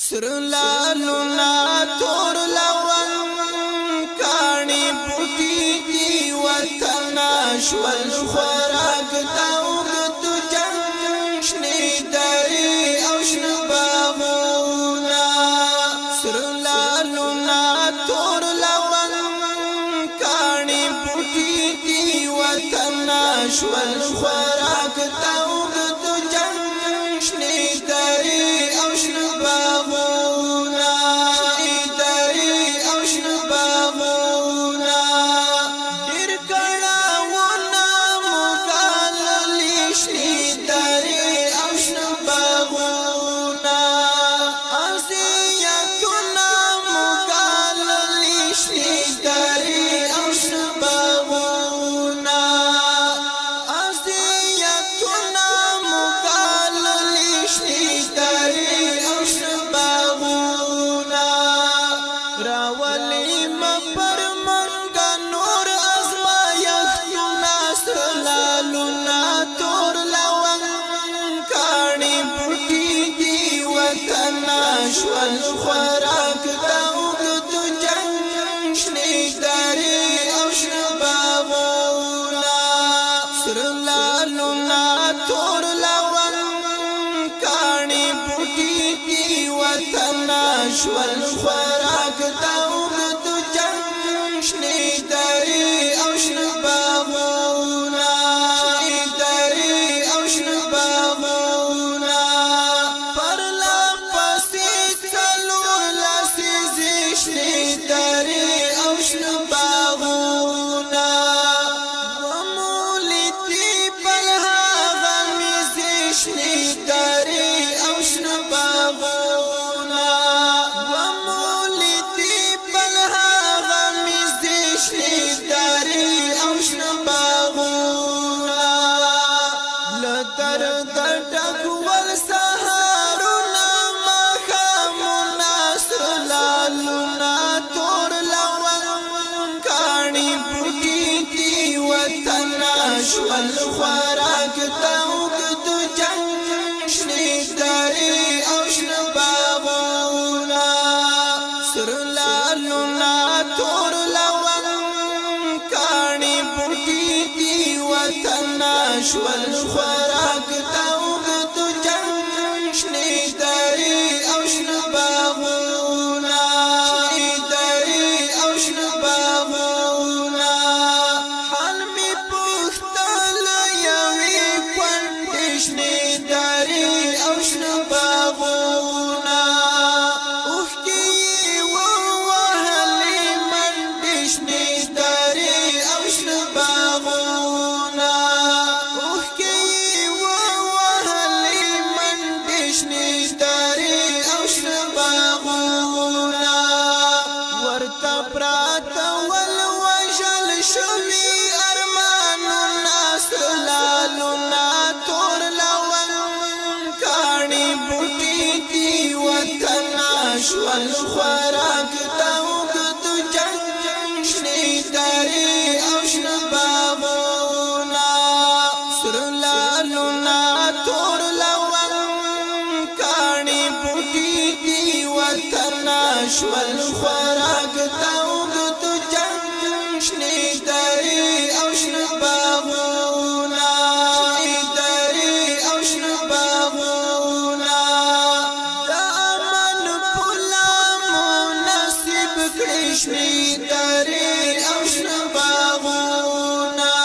سرلالونا تور لون کانی پوٹی دی وطنا شول خوراک تاوگد جنشنی داری اوشن باغونا سرلالونا تور لون کانی پوٹی دی وطنا شول خوراک تاوگد جنشنی داری اوشن باغونا داری اوشن باغونا دیر کڑاونا مکاللی شنی داری اوشن باغونا ازیتنا مکاللی شنی داری اوشن باغونا ازیتنا مکاللی شنی داری راولی مپر منگا نور ازمایختنا سرلالونا تور لون کانی پوٹی دی وطنا شول خوراک تاوگد جنشنی داری اوشن باغونا سرلالونا تور لون کانی پوٹی دی وطنا شول خوراک تاوگد جنشنی داری اوشن باغونا داری اوشن باغونا پرلا پسی تلور لسی زیشنی داری اوشن باغونا ومولیتی پلها غمی زیشنی داری اوشن باغونا شول خوراک تاوگد جنشنی داری اوشن باغونا سرلالونا تور لون کانی پوٹی دی وطنا شول خوراک تاوگد جنشنی داری اوشن باغونا داری اوشن باغونا اوشن باغونا اوخکی ووهلی مندشنی داری اوشن باغونا اوخکی ووهلی مندشنی داری اوشن باغونا ورطا پراتا والوجل شوی ارمانونا سرلالونا تور لون شول خوراک تاوگد جنشنی داری اوشن باغونا سرلالونا تور لون کانی پوٹی دی وطنا شول خوراک تاوگد جنشنی داری اوشن باغونا داری اوشن باغونا شنی داری اوشن باغونا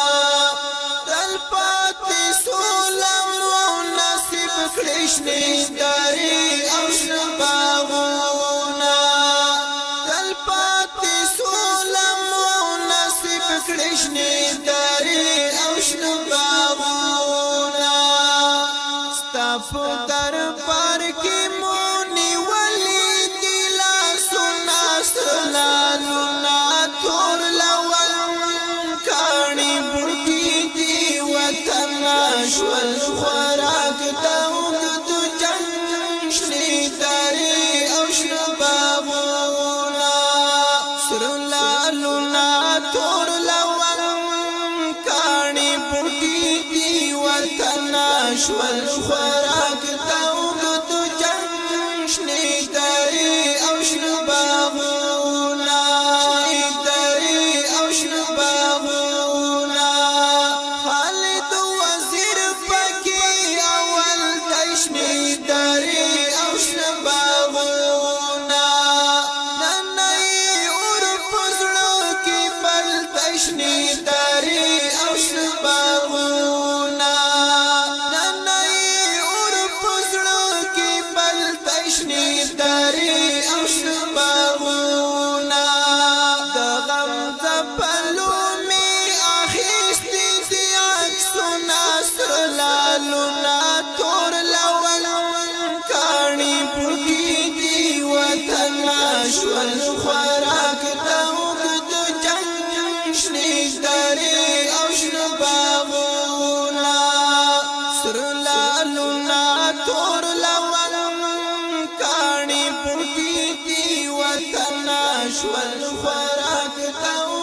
دل پاتی سولم نصیب کشنی داری اوشن باغونا دل پاتی سولم نصیب کشنی داری اوشن باغونا ستاپو در پار کی مونی ولی دلا سنا سرلالونا تور لون کانی پوٹی دی وطنا شول خوراک تاوگد جنشنی داري او شباغونا د غم زپلو می اخیستی دی عکسونا سرلالونا تور لول کانی پوکی دی وطن شول خوراک تاوگد جنگ شنیش داری او شباغونا سرلالونا تور لول کانی پوکی دی وطن شول خوراک تاوگد